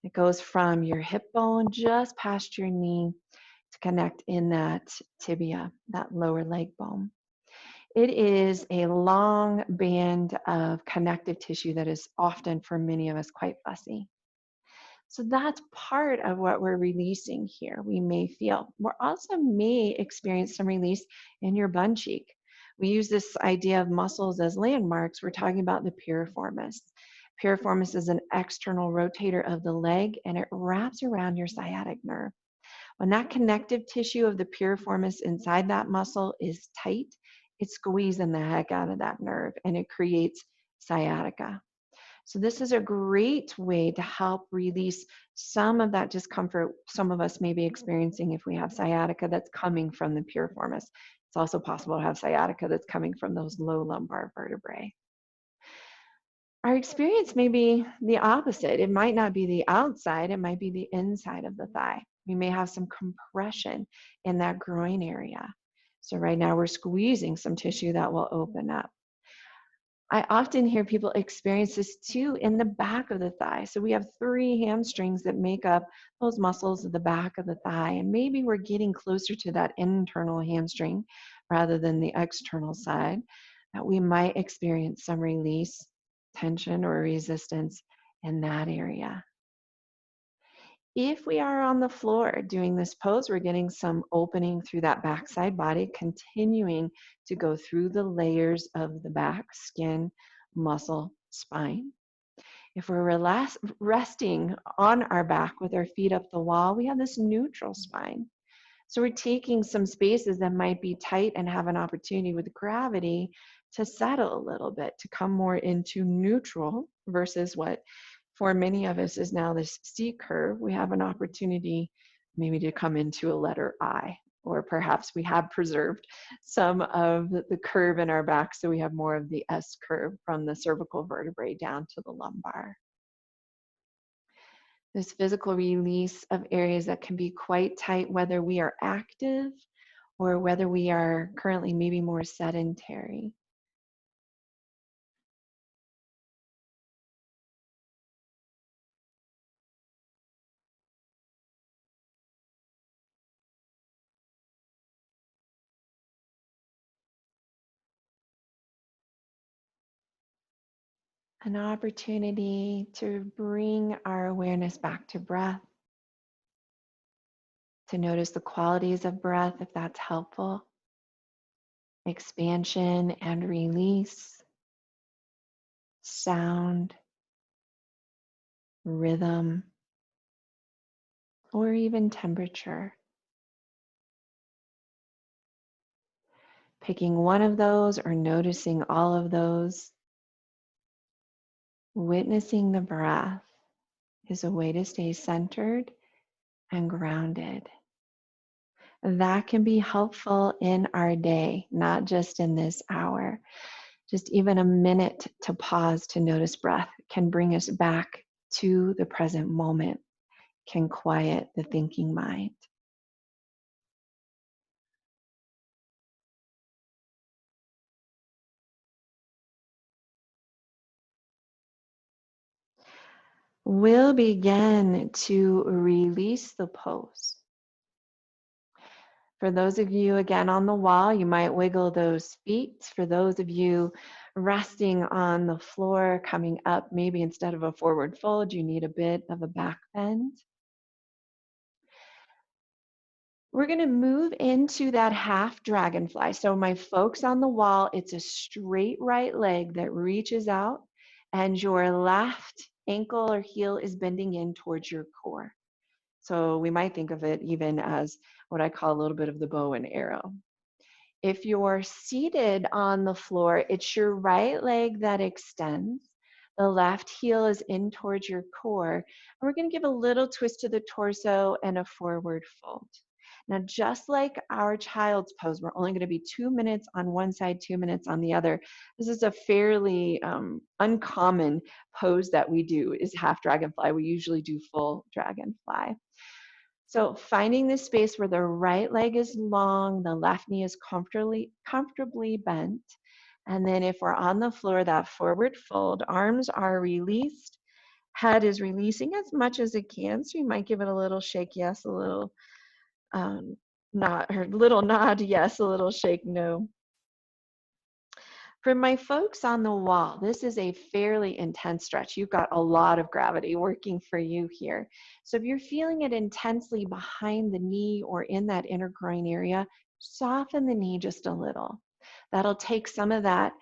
It goes from your hip bone just past your knee to connect in that tibia, that lower leg bone. It is a long band of connective tissue that is often, for many of us, quite fussy. So that's part of what we're releasing here. We may feel. We also may experience some release in your bun cheek. We use this idea of muscles as landmarks. We're talking about the piriformis. Piriformis is an external rotator of the leg and it wraps around your sciatic nerve. When that connective tissue of the piriformis inside that muscle is tight, it's squeezing the heck out of that nerve and it creates sciatica. So this is a great way to help release some of that discomfort some of us may be experiencing if we have sciatica that's coming from the piriformis. It's also possible to have sciatica that's coming from those low lumbar vertebrae. Our experience may be the opposite. It might not be the outside, it might be the inside of the thigh. We may have some compression in that groin area. So right now we're squeezing some tissue that will open up. I often hear people experience this too in the back of the thigh. So we have 3 hamstrings that make up those muscles at the back of the thigh. And maybe we're getting closer to that internal hamstring rather than the external side, that we might experience some release, tension, or resistance in that area. If we are on the floor doing this pose, we're getting some opening through that backside body, continuing to go through the layers of the back, skin, muscle, spine. If we're resting on our back with our feet up the wall, we have this neutral spine. So we're taking some spaces that might be tight and have an opportunity with gravity to settle a little bit, to come more into neutral versus what for many of us is now this C curve. We have an opportunity maybe to come into a letter I, or perhaps we have preserved some of the curve in our back so we have more of the S curve from the cervical vertebrae down to the lumbar. This physical release of areas that can be quite tight, whether we are active or whether we are currently maybe more sedentary. An opportunity to bring our awareness back to breath, to notice the qualities of breath if that's helpful, expansion and release, sound, rhythm, or even temperature. Picking one of those or noticing all of those, witnessing the breath is a way to stay centered and grounded. That can be helpful in our day, not just in this hour. Just even a minute to pause to notice breath can bring us back to the present moment, can quiet the thinking mind. We'll begin to release the pose. For those of you, again, on the wall, you might wiggle those feet. For those of you resting on the floor, coming up, maybe instead of a forward fold, you need a bit of a back bend. We're going to move into that half dragonfly. So my folks on the wall, it's a straight right leg that reaches out and your left ankle or heel is bending in towards your core. So we might think of it even as what I call a little bit of the bow and arrow. If you're seated on the floor, it's your right leg that extends. The left heel is in towards your core. And we're going to give a little twist to the torso and a forward fold. Now, just like our child's pose, we're only going to be 2 minutes on one side, 2 minutes on the other. This is a fairly uncommon pose that we do is half dragonfly. We usually do full dragonfly. So finding the space where the right leg is long, the left knee is comfortably bent. And then if we're on the floor, that forward fold, arms are released, head is releasing as much as it can. So you might give it a little shake, yes, a little nod, or little nod, yes, a little shake, no. For my folks on the wall, this is a fairly intense stretch. You've got a lot of gravity working for you here. So if you're feeling it intensely behind the knee or in that inner groin area, soften the knee just a little. That'll take some of that,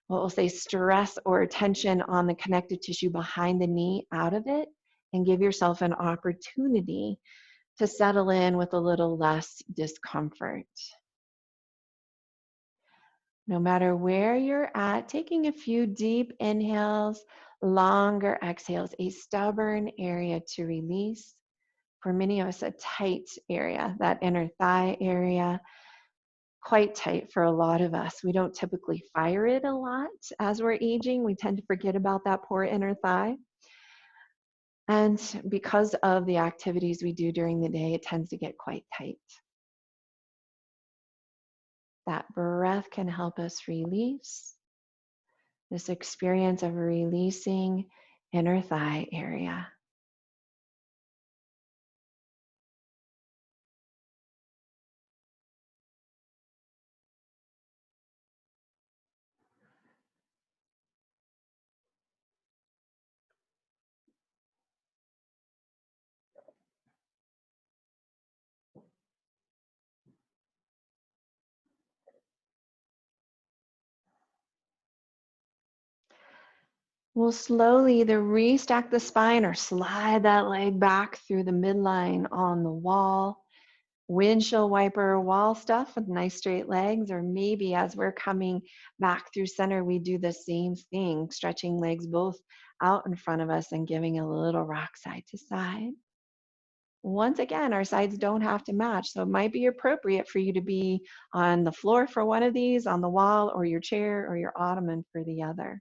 what we'll say, stress or tension on the connective tissue behind the knee out of it and give yourself an opportunity to settle in with a little less discomfort. No matter where you're at, taking a few deep inhales, longer exhales, a stubborn area to release. For many of us, a tight area, that inner thigh area, quite tight for a lot of us. We don't typically fire it a lot as we're aging. We tend to forget about that poor inner thigh. And because of the activities we do during the day, it tends to get quite tight. That breath can help us release this experience of releasing inner thigh area. We'll slowly either restack the spine or slide that leg back through the midline on the wall. Windshield wiper wall stuff with nice straight legs, or maybe as we're coming back through center, we do the same thing, stretching legs both out in front of us and giving a little rock side to side. Once again, our sides don't have to match, so it might be appropriate for you to be on the floor for one of these, on the wall, or your chair, or your ottoman for the other.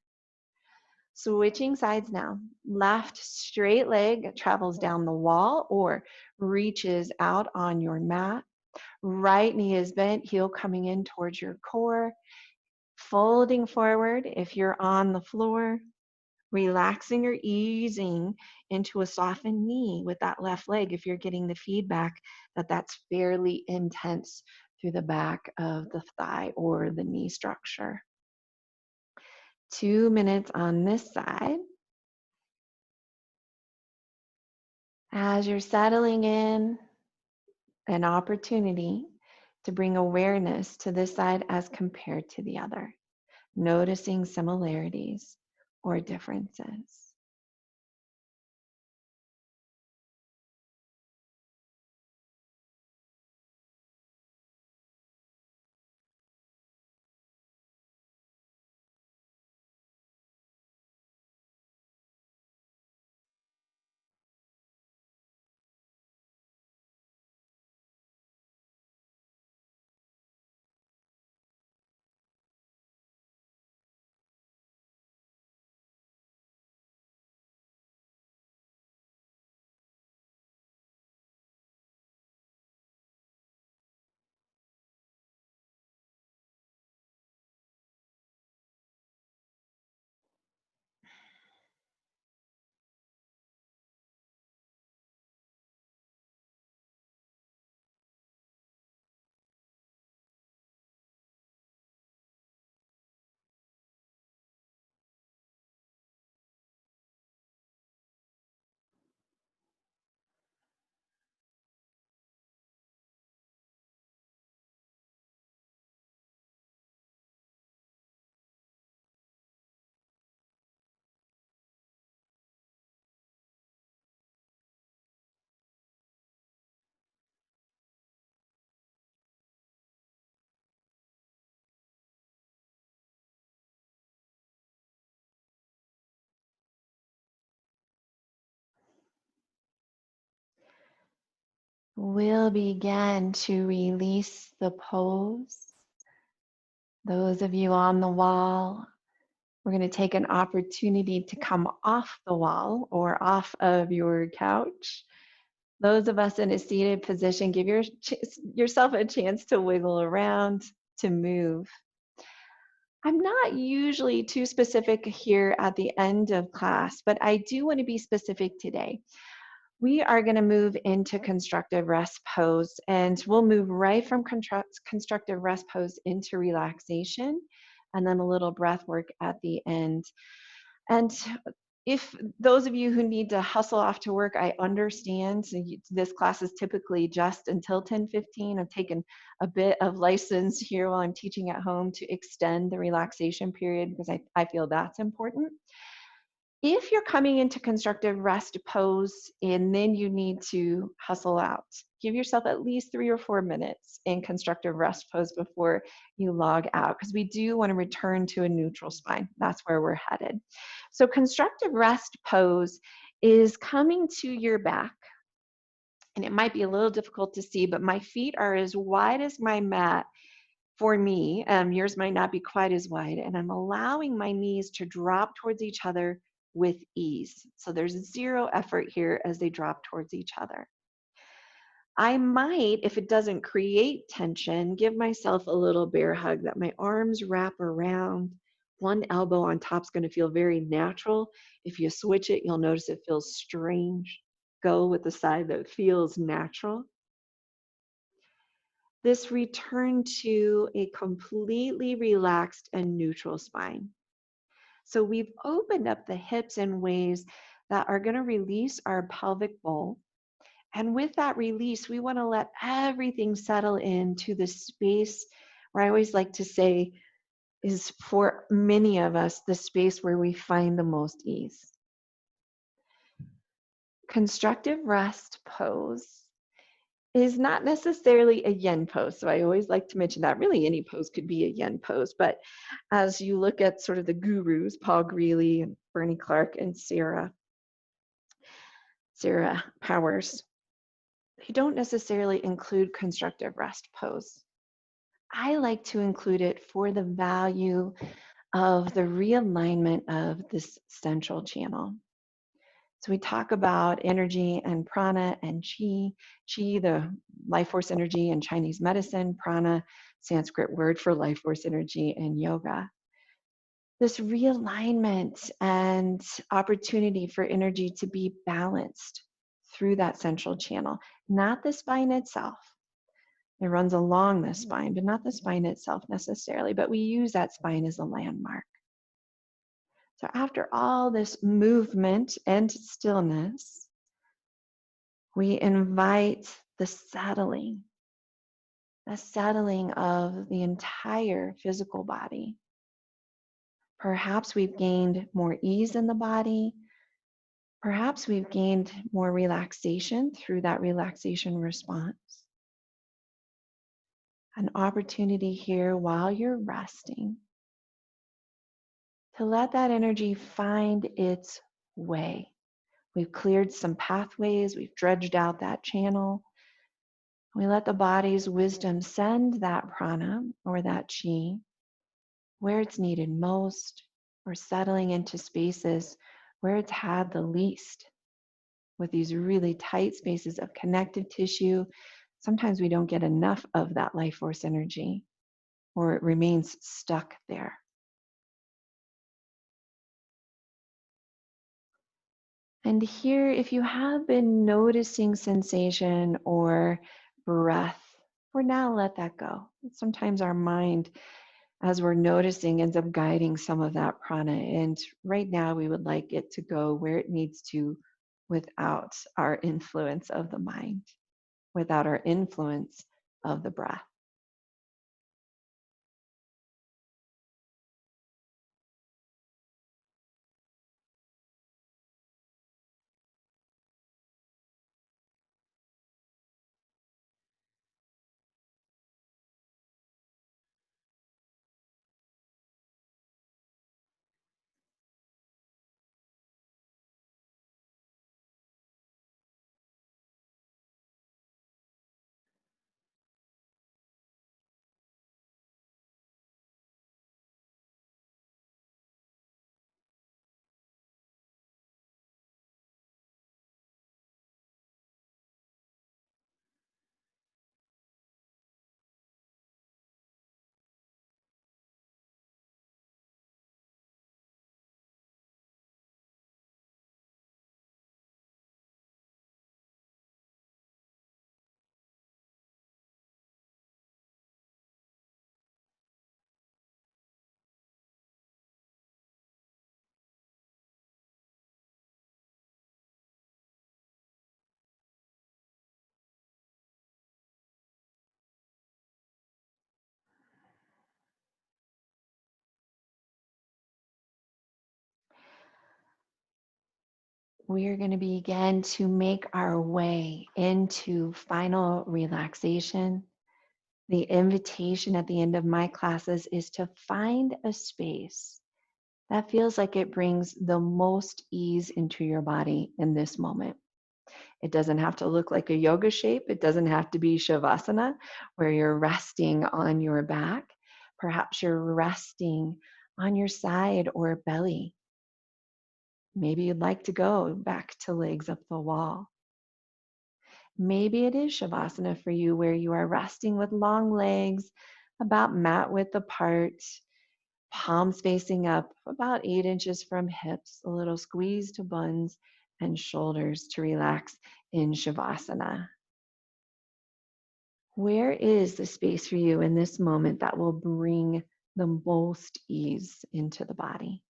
Switching sides now. Left straight leg travels down the wall or reaches out on your mat. Right knee is bent, heel coming in towards your core. Folding forward if you're on the floor. Relaxing or easing into a softened knee with that left leg if you're getting the feedback that that's fairly intense through the back of the thigh or the knee structure. 2 minutes on this side. As you're settling in, an opportunity to bring awareness to this side as compared to the other, noticing similarities or differences. We'll begin to release the pose. Those of you on the wall, we're going to take an opportunity to come off the wall or off of your couch. Those of us in a seated position, give yourself a chance to wiggle around, to move. I'm not usually too specific here at the end of class, but I do want to be specific today. We are going to move into constructive rest pose, and we'll move right from constructive rest pose into relaxation. and then a little breath work at the end. And if those of you who need to hustle off to work, I understand. So this class is typically just until 10:15. I've taken a bit of license here while I'm teaching at home to extend the relaxation period because I feel that's important. If you're coming into constructive rest pose and then you need to hustle out, give yourself at least 3 or 4 minutes in constructive rest pose before you log out, because we do want to return to a neutral spine. That's where we're headed. So, constructive rest pose is coming to your back, and it might be a little difficult to see, but my feet are as wide as my mat for me. Yours might not be quite as wide, and I'm allowing my knees to drop towards each other with ease. So there's zero effort here as they drop towards each other. I might, if it doesn't create tension, give myself a little bear hug that my arms wrap around. One elbow on top is going to feel very natural. If you switch it, you'll notice it feels strange. Go with the side that feels natural. This return to a completely relaxed and neutral spine. So we've opened up the hips in ways that are going to release our pelvic bowl. And with that release, we want to let everything settle into the space where I always like to say is for many of us the space where we find the most ease. Constructive rest pose is not necessarily a yin pose. So I always like to mention that really any pose could be a yin pose. But as you look at sort of the gurus, Paul Greeley and Bernie Clark and Sarah Powers, they don't necessarily include constructive rest pose. I like to include it for the value of the realignment of this central channel. So we talk about energy and prana and chi. Chi, the life force energy in Chinese medicine, prana, Sanskrit word for life force energy in yoga. This realignment and opportunity for energy to be balanced through that central channel, not the spine itself. It runs along the spine, but not the spine itself necessarily, but we use that spine as a landmark. So after all this movement and stillness, we invite the settling of the entire physical body. Perhaps we've gained more ease in the body. Perhaps we've gained more relaxation through that relaxation response. An opportunity here while you're resting to let that energy find its way. We've cleared some pathways, we've dredged out that channel. We let the body's wisdom send that prana or that chi where it's needed most, or settling into spaces where it's had the least. With these really tight spaces of connective tissue, sometimes we don't get enough of that life force energy, or it remains stuck there. And here, if you have been noticing sensation or breath, for now, let that go. Sometimes our mind, as we're noticing, ends up guiding some of that prana. And right now, we would like it to go where it needs to without our influence of the mind, without our influence of the breath. We are going to begin to make our way into final relaxation. The invitation at the end of my classes is to find a space that feels like it brings the most ease into your body in this moment. It doesn't have to look like a yoga shape. It doesn't have to be Shavasana, where you're resting on your back. Perhaps you're resting on your side or belly. Maybe you'd like to go back to legs up the wall. Maybe it is Shavasana for you, where you are resting with long legs, about mat width apart, palms facing up, about 8 inches from hips, a little squeeze to buns and shoulders to relax in Shavasana. Where is the space for you in this moment that will bring the most ease into the body?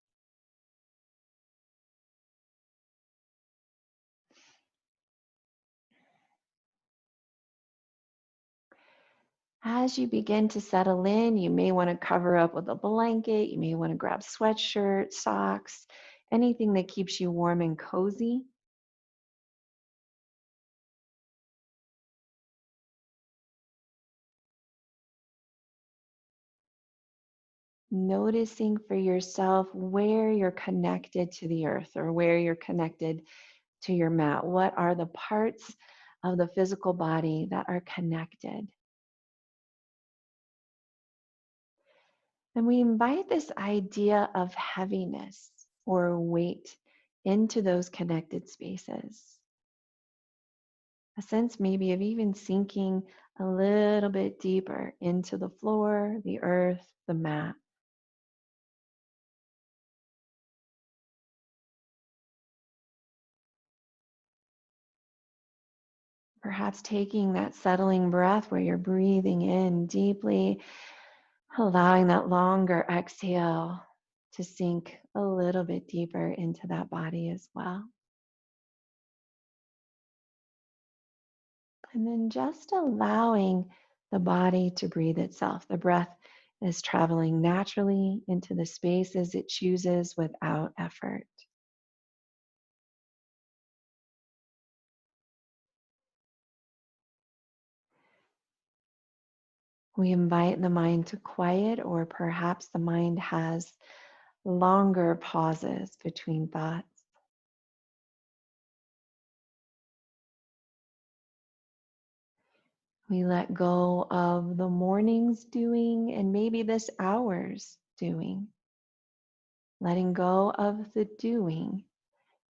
As you begin to settle in, you may want to cover up with a blanket. You may want to grab sweatshirt, socks, anything that keeps you warm and cozy. Noticing for yourself where you're connected to the earth or where you're connected to your mat. What are the parts of the physical body that are connected? And we invite this idea of heaviness or weight into those connected spaces. A sense maybe of even sinking a little bit deeper into the floor, the earth, the mat. Perhaps taking that settling breath where you're breathing in deeply, allowing that longer exhale to sink a little bit deeper into that body as well. And then just allowing the body to breathe itself. The breath is traveling naturally into the spaces it chooses without effort. We invite the mind to quiet, or perhaps the mind has longer pauses between thoughts. We let go of the morning's doing and maybe this hour's doing, letting go of the doing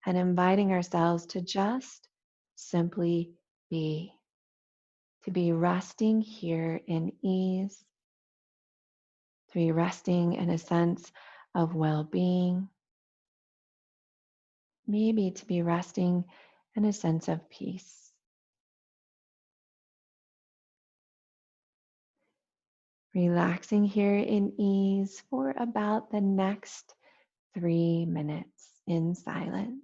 and inviting ourselves to just simply be, to be resting here in ease, to be resting in a sense of well being, maybe to be resting in a sense of peace. Relaxing here in ease for about the next 3 minutes in silence.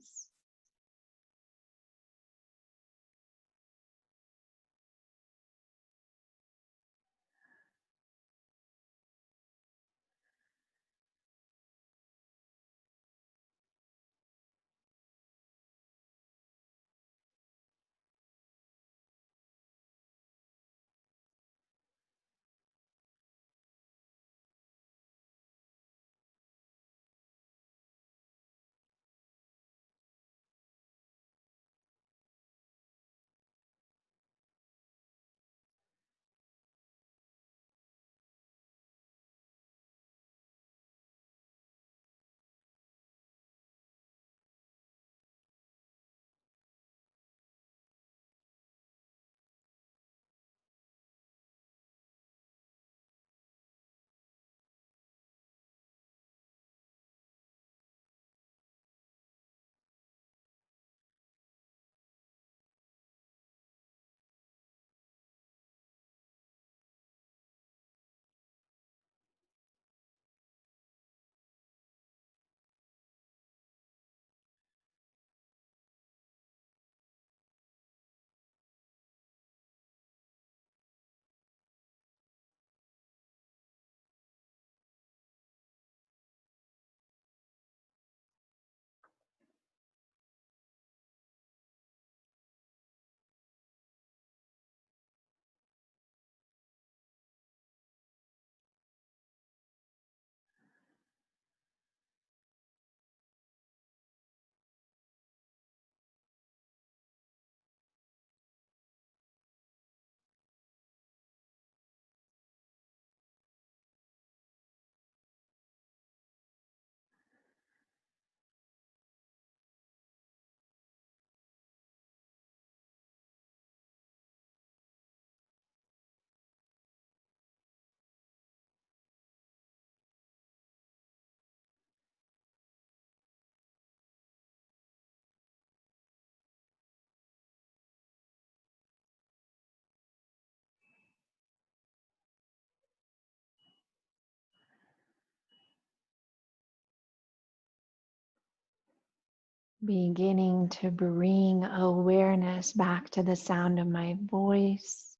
Beginning to bring awareness back to the sound of my voice,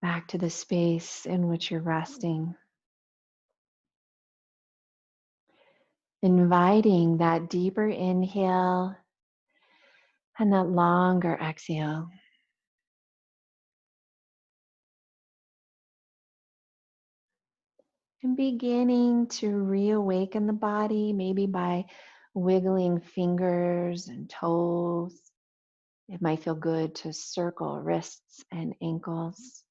back to the space in which you're resting. Inviting that deeper inhale and that longer exhale. And beginning to reawaken the body, maybe by wiggling fingers and toes. It might feel good to circle wrists and ankles.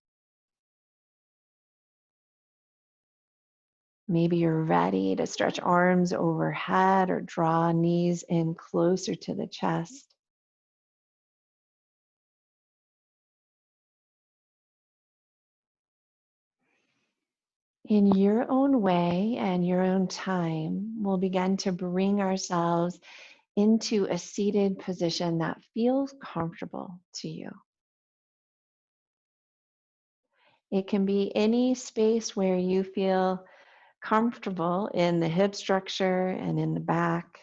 Maybe you're ready to stretch arms overhead or draw knees in closer to the chest. In your own way and your own time, we'll begin to bring ourselves into a seated position that feels comfortable to you. It can be any space where you feel comfortable in the hip structure and in the back.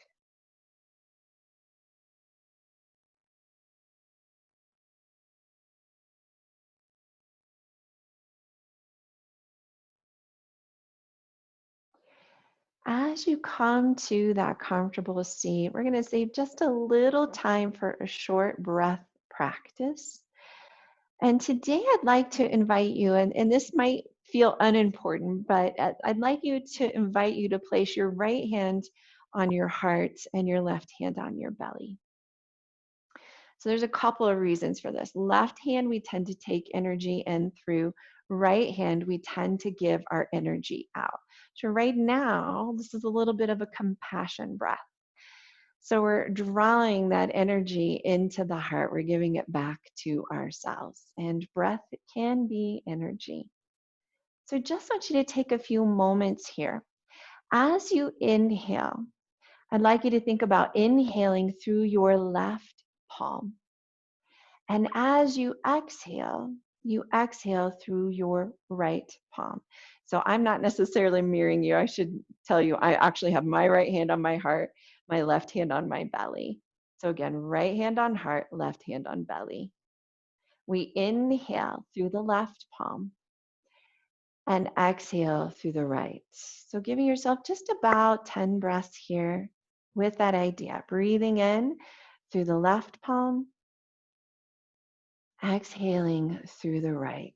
As you come to that comfortable seat, we're going to save just a little time for a short breath practice. And today I'd like to invite you, and this might feel unimportant, but I'd like you to invite you to place your right hand on your heart and your left hand on your belly. So there's a couple of reasons for this. Left hand, we tend to take energy in through. Right hand, we tend to give our energy out. So right now, this is a little bit of a compassion breath. So we're drawing that energy into the heart. We're giving it back to ourselves. And breath can be energy. So just want you to take a few moments here. As you inhale, I'd like you to think about inhaling through your left palm. And as you exhale through your right palm. So I'm not necessarily mirroring you. I should tell you, I actually have my right hand on my heart, my left hand on my belly. So again, right hand on heart, left hand on belly. We inhale through the left palm and exhale through the right. So giving yourself just about 10 breaths here with that idea. Breathing in through the left palm, exhaling through the right.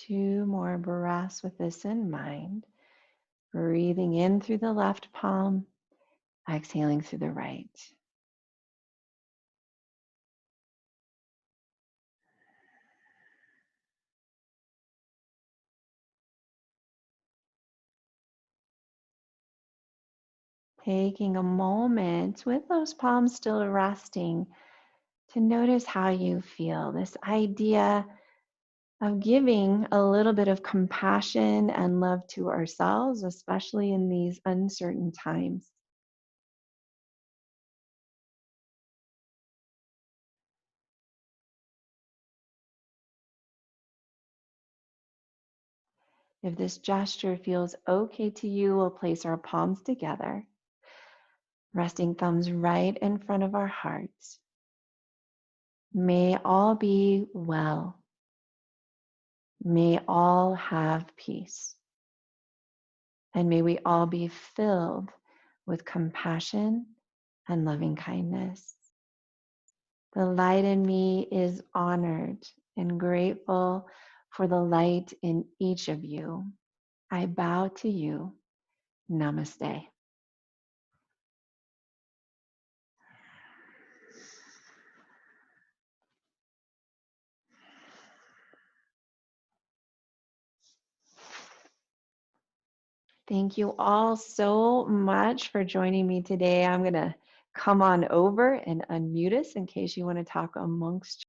Two more breaths with this in mind. Breathing in through the left palm, exhaling through the right. Taking a moment with those palms still resting to notice how you feel. This idea of giving a little bit of compassion and love to ourselves, especially in these uncertain times. If this gesture feels okay to you, we'll place our palms together, resting thumbs right in front of our hearts. May all be well. May all have peace. And may we all be filled with compassion and loving kindness. The light in me is honored and grateful for the light in each of you. I bow to you. Namaste. Thank you all so much for joining me today. I'm going to come on over and unmute us in case you want to talk amongst